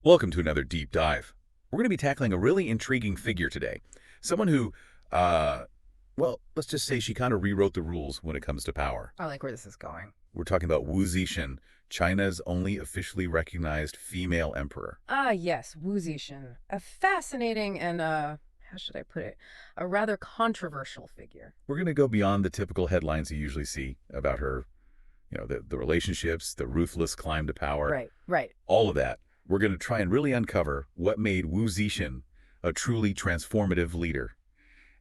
Welcome to another deep dive. We're going to be tackling a really intriguing figure today. Someone who, well, let's just say she kind of rewrote the rules when it comes to power. I like where this is going. We're talking about Wu Zetian, China's only officially recognized female emperor. Ah, yes, Wu Zetian. A fascinating and, how should I put it, a rather controversial figure. We're going to go beyond the typical headlines you usually see about her, the relationships, the ruthless climb to power. Right. All of that. We're going to try and really uncover what made Wu Zetian a truly transformative leader.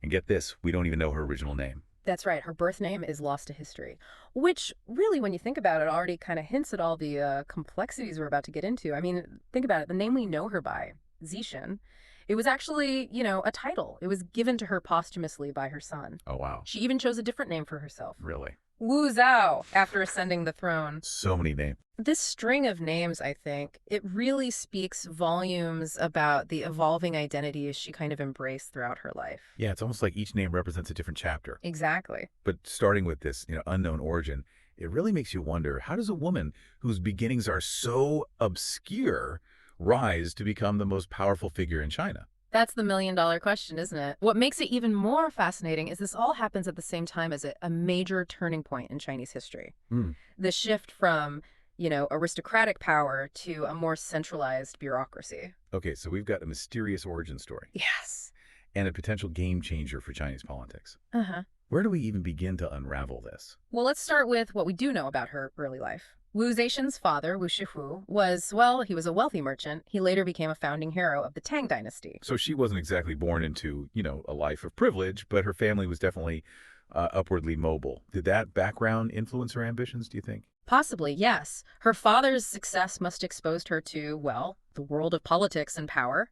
And get this, we don't even know her original name. That's right. Her birth name is lost to history, which really, when you think about it, already kind of hints at all the complexities we're about to get into. I mean, think about it. The name we know her by, Zetian, it was actually, a title. It was given to her posthumously by her son. Oh, wow. She even chose a different name for herself. Really? Wu Zhao, after ascending the throne. So many names. This string of names, I think, it really speaks volumes about the evolving identities she kind of embraced throughout her life. Yeah, it's almost like each name represents a different chapter. Exactly. But starting with this, unknown origin, it really makes you wonder, how does a woman whose beginnings are so obscure rise to become the most powerful figure in China? That's the million-dollar question, isn't it? What makes it even more fascinating is this all happens at the same time as a major turning point in Chinese history. The shift from, aristocratic power to a more centralized bureaucracy. Okay, so we've got a mysterious origin story. Yes. And a potential game changer for Chinese politics. Uh-huh. Where do we even begin to unravel this? Well, let's start with what we do know about her early life. Wu Zetian's father, Wu Shihu, he was a wealthy merchant. He later became a founding hero of the Tang dynasty. So she wasn't exactly born into, a life of privilege, but her family was definitely upwardly mobile. Did that background influence her ambitions, do you think? Possibly, yes. Her father's success must have exposed her to, the world of politics and power,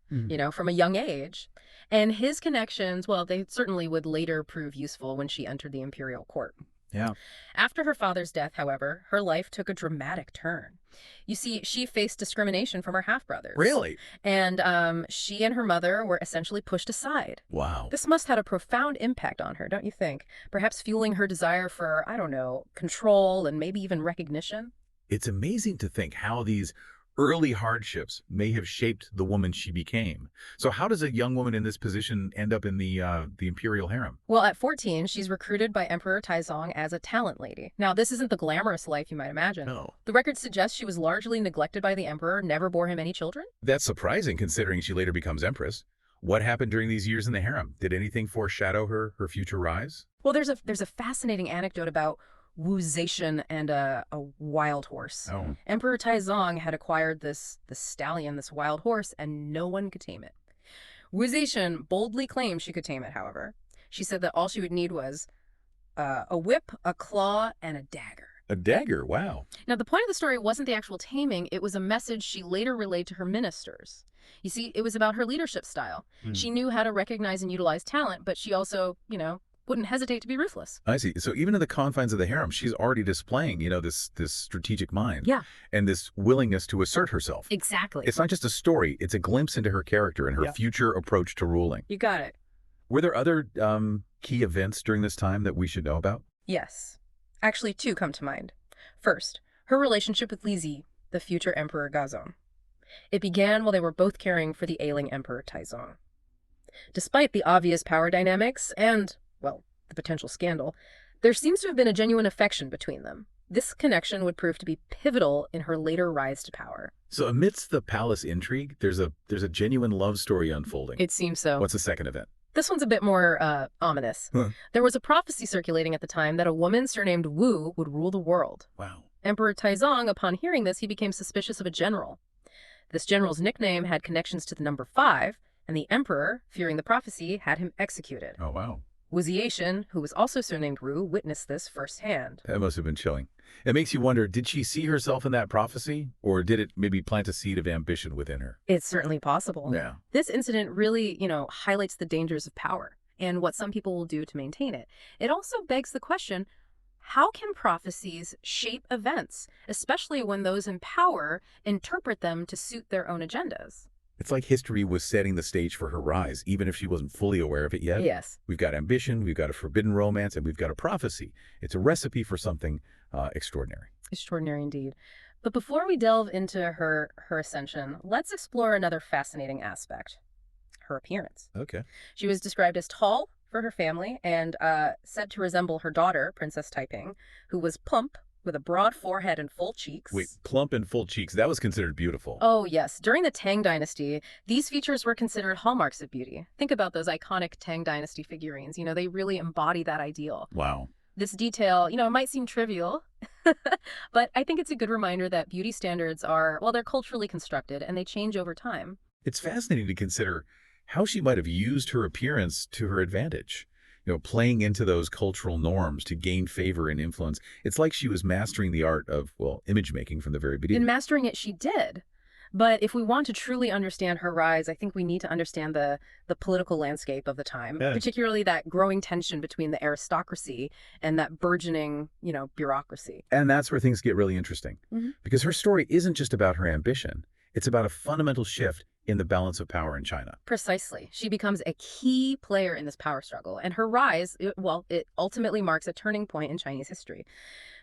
from a young age. And his connections, they certainly would later prove useful when she entered the imperial court. Yeah. After her father's death, however, her life took a dramatic turn. You see, she faced discrimination from her half-brothers. Really? And she and her mother were essentially pushed aside. Wow. This must have had a profound impact on her, don't you think? Perhaps fueling her desire for, control and maybe even recognition? It's amazing to think how these early hardships may have shaped the woman she became. So how does a young woman in this position end up in the imperial harem? Well, at 14, she's recruited by Emperor Taizong as a talent lady. Now, this isn't the glamorous life you might imagine. No. The record suggests she was largely neglected by the emperor, never bore him any children. That's surprising considering she later becomes empress. What happened during these years in the harem? Did anything foreshadow her future rise? Well, there's a fascinating anecdote about Wu Zetian and a wild horse. Oh. Emperor Taizong had acquired this stallion, this wild horse, and no one could tame it. Wu Zetian boldly claimed she could tame it, however. She said that all she would need was a whip, a claw, and a dagger. A dagger? Wow. Now, the point of the story wasn't the actual taming. It was a message she later relayed to her ministers. You see, it was about her leadership style. She knew how to recognize and utilize talent, but she also, wouldn't hesitate to be ruthless. I see. So even in the confines of the harem, she's already displaying, this strategic mind. Yeah. And this willingness to assert herself. Exactly. It's not just a story. It's a glimpse into her character and her future approach to ruling. You got it. Were there other key events during this time that we should know about? Yes. Actually, two come to mind. First, her relationship with Li Zi, the future Emperor Gaozong. It began while they were both caring for the ailing Emperor Taizong. Despite the obvious power dynamics and the potential scandal, there seems to have been a genuine affection between them. This connection would prove to be pivotal in her later rise to power. So amidst the palace intrigue, there's a genuine love story unfolding. It seems so. What's the second event? This one's a bit more ominous. There was a prophecy circulating at the time that a woman surnamed Wu would rule the world. Wow. Emperor Taizong, upon hearing this, he became suspicious of a general. This general's nickname had connections to the number 5, and the emperor, fearing the prophecy, had him executed. Oh, wow. Wu Zetian, who was also surnamed Wu, witnessed this firsthand. That must have been chilling. It makes you wonder, did she see herself in that prophecy, or did it maybe plant a seed of ambition within her? It's certainly possible. Yeah. This incident really, highlights the dangers of power and what some people will do to maintain it. It also begs the question, how can prophecies shape events, especially when those in power interpret them to suit their own agendas? It's like history was setting the stage for her rise, even if she wasn't fully aware of it yet. Yes. We've got ambition, we've got a forbidden romance, and we've got a prophecy. It's a recipe for something extraordinary. Extraordinary indeed. But before we delve into her ascension, let's explore another fascinating aspect, her appearance. Okay. She was described as tall for her family and said to resemble her daughter, Princess Taiping, who was plump with a broad forehead and full Wait, cheeks. plump and full cheeks. That was considered beautiful. Oh, yes. During the Tang Dynasty, these features were considered hallmarks of beauty. Think about those iconic Tang Dynasty figurines. They really embody that ideal. Wow. This detail, it might seem trivial, but I think it's a good reminder that beauty standards are, well, they're culturally constructed and they change over time. It's fascinating to consider how she might have used her appearance to her advantage. Playing into those cultural norms to gain favor and influence. It's like she was mastering the art of, well, image making from the very In beginning. mastering it, she did. But if we want to truly understand her rise, I think we need to understand the political landscape of the time, Yeah. particularly that growing tension between the aristocracy and that burgeoning, bureaucracy. And that's where things get really interesting. Mhm. Because her story isn't just about her ambition. It's about a fundamental shift in the balance of power in China. Precisely. She becomes a key player in this power struggle, and her rise, it ultimately marks a turning point in Chinese history.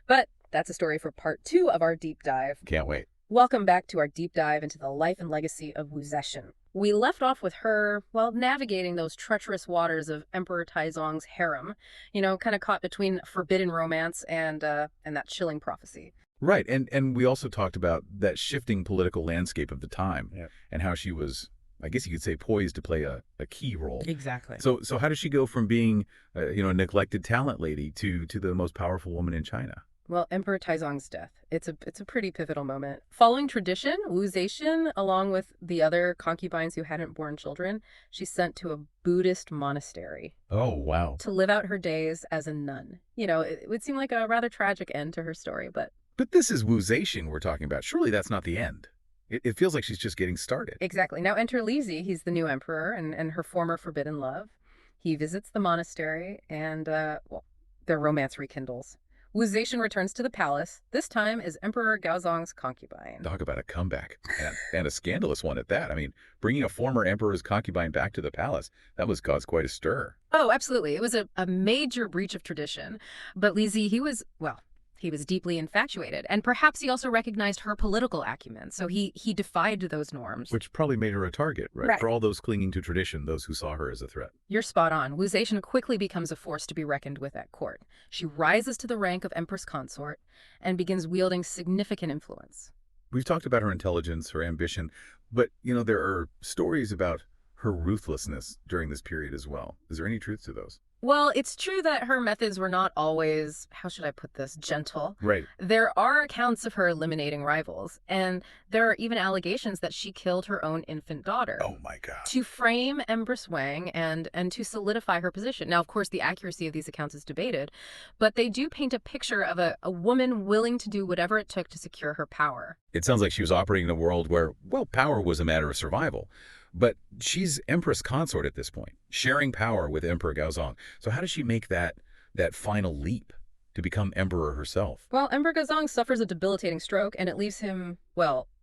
But that's a story for part 2 of our deep dive. Can't wait. Welcome back to our deep dive into the life and legacy of Wu Zetian. We left off with her, navigating those treacherous waters of Emperor Taizong's harem, kind of caught between forbidden romance and that chilling prophecy. Right. And we also talked about that shifting political landscape of the time. Yeah. And how she was, I guess you could say, poised to play a key role. Exactly. So how does she go from being, a neglected talent lady to the most powerful woman in China? Well, Emperor Taizong's death. It's a pretty pivotal moment. Following tradition, Wu Zetian, along with the other concubines who hadn't borne children, she's sent to a Buddhist monastery Oh, wow. to live out her days as a nun. It would seem like a rather tragic end to her story, but But this is Wu Zetian we're talking about. Surely that's not the end. It feels like she's just getting started. exactly. Now enter Li Zi. He's the new emperor and her former forbidden love. He visits the monastery and, their romance rekindles. Wu Zetian returns to the palace, this time as Emperor Gaozong's concubine. Talk about a comeback, and a scandalous one at that. I mean, bringing a former emperor's concubine back to the palace, that must cause quite a stir. Oh, absolutely. It was a major breach of tradition. But Li Zi, he was deeply infatuated. And perhaps he also recognized her political acumen. So he defied those norms. Which probably made her a target, right? Right. For all those clinging to tradition, those who saw her as a threat. You're spot on. Wu Zetian quickly becomes a force to be reckoned with at court. She rises to the rank of Empress Consort and begins wielding significant influence. We've talked about her intelligence, her ambition, but, there are stories about her ruthlessness during this period as well. Is there any truth to those? Well, it's true that her methods were not always, how should I put this, gentle. Right. There are accounts of her eliminating rivals, and there are even allegations that she killed her own infant daughter. Oh, my God. To frame Empress Wang and to solidify her position. Now, of course, the accuracy of these accounts is debated, but they do paint a picture of a woman willing to do whatever it took to secure her power. It sounds like she was operating in a world where, well, power was a matter of survival. But she's Empress Consort at this point, sharing power with Emperor Gaozong. So how does she make that final leap to become emperor herself? Well, Emperor Gaozong suffers a debilitating stroke, and it leaves him,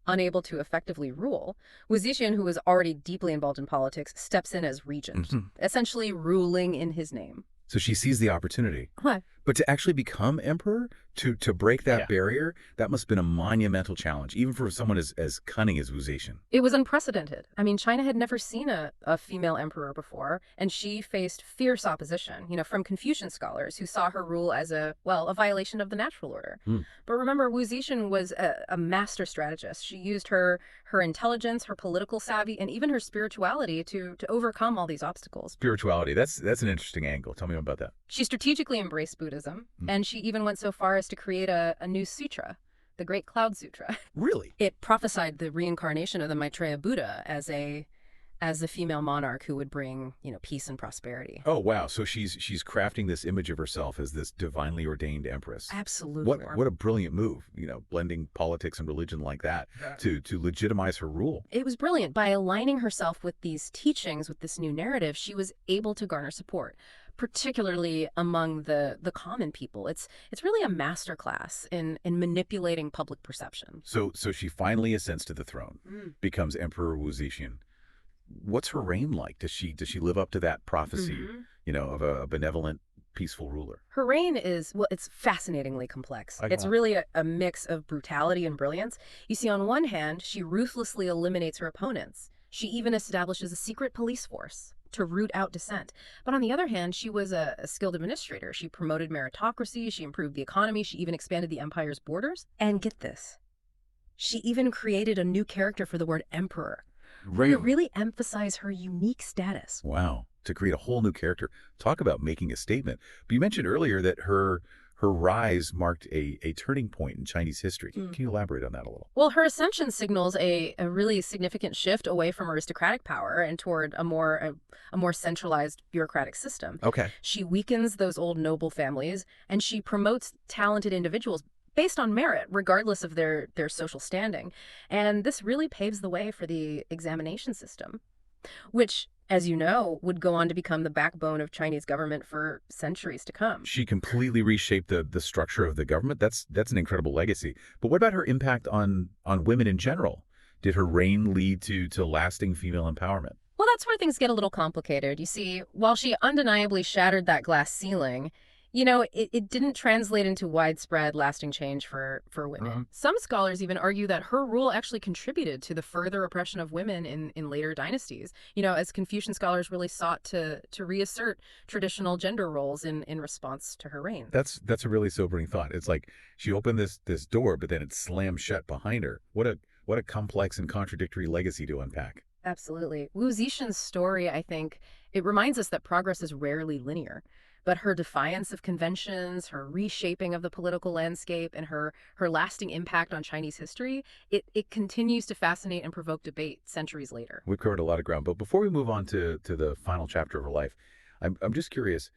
unable to effectively rule. Wu Zetian, who was already deeply involved in politics, steps in as regent, essentially ruling in his name. So she sees the opportunity. What? But to actually become emperor, to break that Yeah. barrier, that must have been a monumental challenge, even for someone as cunning as Wu Zetian. It was unprecedented. I mean, China had never seen a female emperor before, and she faced fierce opposition, from Confucian scholars who saw her rule as a violation of the natural order. But remember, Wu Zetian was a master strategist. She used her intelligence, her political savvy, and even her spirituality to overcome all these obstacles. Spirituality, that's an interesting angle. Tell me about that. She strategically embraced Buddhism, and she even went so far as to create a new sutra, the Great Cloud Sutra. Really? It prophesied the reincarnation of the Maitreya Buddha as the female monarch who would bring, peace and prosperity. Oh, wow. So she's crafting this image of herself as this divinely ordained empress. Absolutely. What a brilliant move, blending politics and religion like that to legitimize her rule. It was brilliant. By aligning herself with these teachings, with this new narrative, she was able to garner support, particularly among the common people. It's really a masterclass in manipulating public perception. So she finally ascends to the throne, becomes Emperor Wu Zetian. What's her reign like? Does she live up to that prophecy, of a benevolent peaceful ruler? Her reign is, well, it's fascinatingly complex. It's really a mix of brutality and brilliance. You see, on one hand, she ruthlessly eliminates her opponents. She even establishes a secret police force to root out dissent. But on the other hand, she was a skilled administrator. She promoted meritocracy, she improved the economy, she even expanded the empire's borders. And get this, she even created a new character for the word emperor to really emphasize her unique status. Wow. To create a whole new character. Talk about making a statement. But you mentioned earlier that her rise marked a turning point in Chinese history. Can you elaborate on that a little? Well, her ascension signals a really significant shift away from aristocratic power and toward a more centralized bureaucratic system. Okay. She weakens those old noble families, and she promotes talented individuals based on merit, regardless of their social standing. And this really paves the way for the examination system, which, as you know, would go on to become the backbone of Chinese government for centuries to come. She completely reshaped the structure of the government. That's an incredible legacy. But what about her impact on women in general? Did her reign lead to lasting female empowerment? Well, that's where things get a little complicated. You see, while she undeniably shattered that glass ceiling, it didn't translate into widespread, lasting change for women. Some scholars even argue that her rule actually contributed to the further oppression of women in later dynasties, as Confucian scholars really sought to reassert traditional gender roles in response to her reign. That's a really sobering thought. It's like she opened this door, but then it slammed shut behind her. What a complex and contradictory legacy to unpack. Absolutely. Wu Zetian's story, I think, it reminds us that progress is rarely linear. But her defiance of conventions, her reshaping of the political landscape, and her lasting impact on Chinese history, it continues to fascinate and provoke debate centuries later. We've covered a lot of ground, but before we move on to the final chapter of her life, I'm just curious,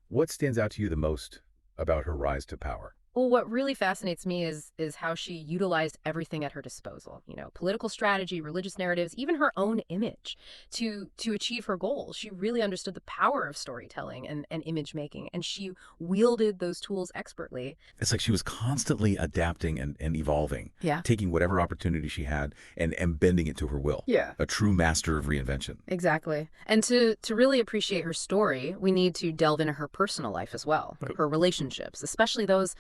what stands out to you the most about her rise to power? Well, what really fascinates me is how she utilized everything at her disposal. Political strategy, religious narratives, even her own image to achieve her goals. She really understood the power of storytelling and image making, and she wielded those tools expertly. It's like she was constantly adapting and evolving, taking whatever opportunity she had and bending it to her will. Yeah. A true master of reinvention. Exactly. And to really appreciate her story, we need to delve into her personal life as well. Right. Her relationships, especially those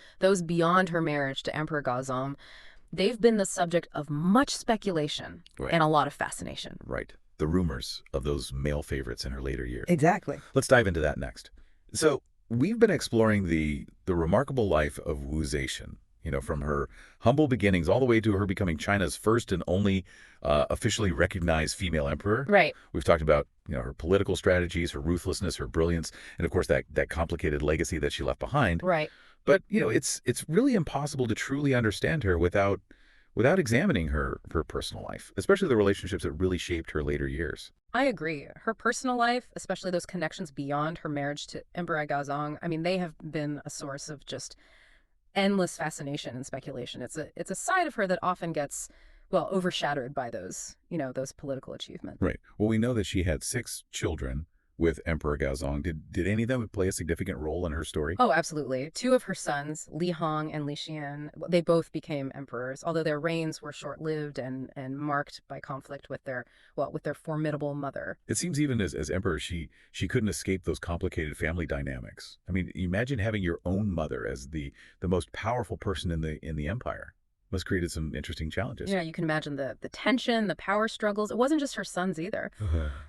beyond her marriage to Emperor Taizong, they've been the subject of much speculation and a lot of fascination. Right. The rumors of those male favorites in her later years. Exactly. Let's dive into that next. So we've been exploring the remarkable life of Wu Zetian, from her humble beginnings all the way to her becoming China's first and only officially recognized female emperor. Right. We've talked about, her political strategies, her ruthlessness, her brilliance, and of course that complicated legacy that she left behind. Right. But, it's really impossible to truly understand her without examining her personal life, especially the relationships that really shaped her later years. I agree. Her personal life, especially those connections beyond her marriage to Emperor Taizong, they have been a source of just endless fascination and speculation. It's a side of her that often gets, overshadowed by those political achievements. Right. Well, we know that she had 6 children with Emperor Taizong. Did any of them play a significant role in her story? Oh, absolutely. 2 of her sons, Li Hong and Li Xian, they both became emperors, although their reigns were short-lived and marked by conflict with their formidable mother. It seems even as emperor, she couldn't escape those complicated family dynamics. Imagine having your own mother as the most powerful person in the empire. Must have created some interesting challenges. Yeah, you can imagine the tension, the power struggles. It wasn't just her sons either.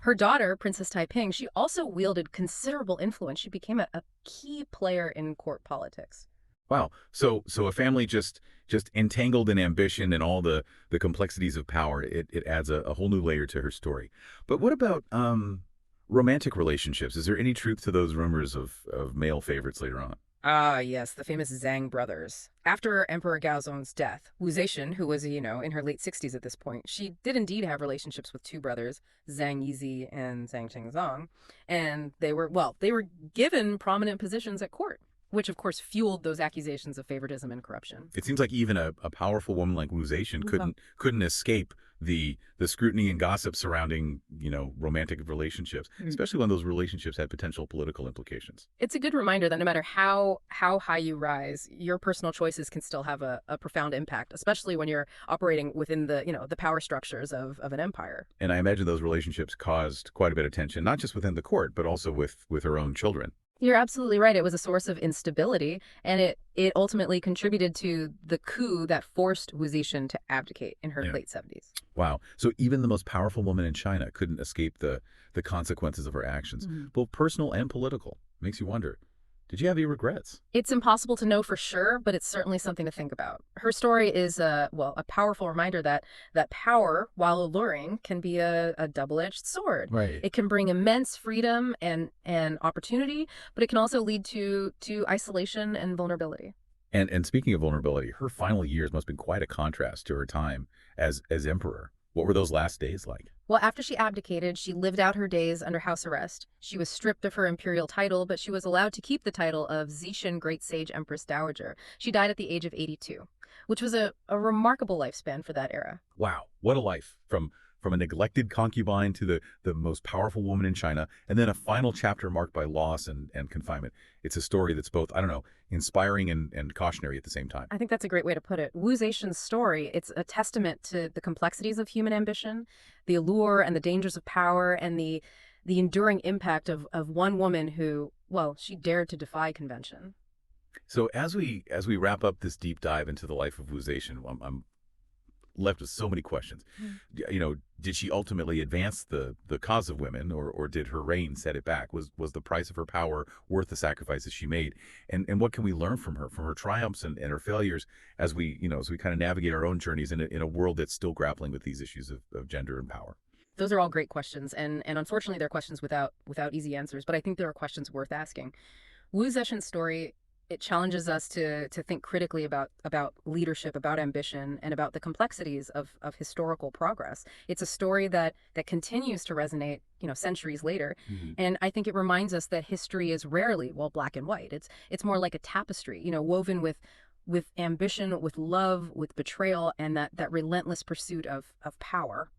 Her daughter, Princess Taiping, she also wielded considerable influence. She became a key player in court politics. Wow. So a family just entangled in ambition and all the complexities of power, it adds a whole new layer to her story. But what about romantic relationships? Is there any truth to those rumors of male favorites later on? Ah, yes, the famous Zhang brothers. After Emperor Gaozong's death, Wu Zetian, who was, in her late 60s at this point, she did indeed have relationships with 2 brothers, Zhang Yizi and Zhang Qingzong, and they were given prominent positions at court, which of course fueled those accusations of favoritism and corruption. It seems like even a powerful woman like Wu Zetian couldn't escape the scrutiny and gossip surrounding, romantic relationships, especially when those relationships had potential political implications. It's a good reminder that no matter how high you rise, your personal choices can still have a profound impact, especially when you're operating within the power structures of an empire. And I imagine those relationships caused quite a bit of tension, not just within the court, but also with her own children. You're absolutely right. It was a source of instability, and it ultimately contributed to the coup that forced Wu Zetian to abdicate in her Yeah. late 70s. Wow. So even the most powerful woman in China couldn't escape the consequences of her actions, Mhm. both personal and political. Makes you wonder, did you have any regrets? It's impossible to know for sure, but it's certainly something to think about. Her story is a powerful reminder that power, while alluring, can be a double-edged sword. Right. It can bring immense freedom and opportunity, but it can also lead to isolation and vulnerability. And speaking of vulnerability, her final years must have been quite a contrast to her time as emperor. What were those last days like? Well, after she abdicated, she lived out her days under house arrest. She was stripped of her imperial title, but she was allowed to keep the title of Zetian Great Sage Empress Dowager. She died at the age of 82, which was a remarkable lifespan for that era. Wow, what a life! From a neglected concubine to the most powerful woman in China, and then a final chapter marked by loss and confinement. It's a story that's both, I don't know, inspiring and cautionary at the same time. I think that's a great way to put it. Wu Zetian's story, it's a testament to the complexities of human ambition, the allure and the dangers of power, and the enduring impact of one woman who, well, she dared to defy convention. So as we wrap up this deep dive into the life of Wu Zetian, I'm left with so many questions. Did she ultimately advance the cause of women, or did her reign set it back? Was the price of her power worth the sacrifices she made? And what can we learn from her triumphs and her failures as we kind of navigate our own journeys in a world that's still grappling with these issues of gender and power? Those are all great questions, and unfortunately, they're questions without easy answers. But I think there are questions worth asking. Wu Zetian's story, it challenges us to think critically about leadership, about ambition, and about the complexities of historical progress. It's a story that continues to resonate, centuries later, Mhm. and I think it reminds us that history is rarely, well, black and white. It's more like a tapestry, woven with ambition, with love, with betrayal, and that relentless pursuit of power.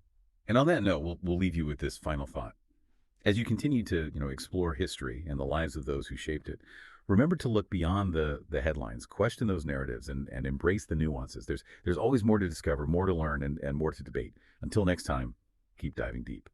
And on that note, we'll leave you with this final thought. As you continue to, explore history and the lives of those who shaped it, remember to look beyond the headlines, question those narratives, and embrace the nuances. There's always more to discover, more to learn, and more to debate. Until next time, keep diving deep.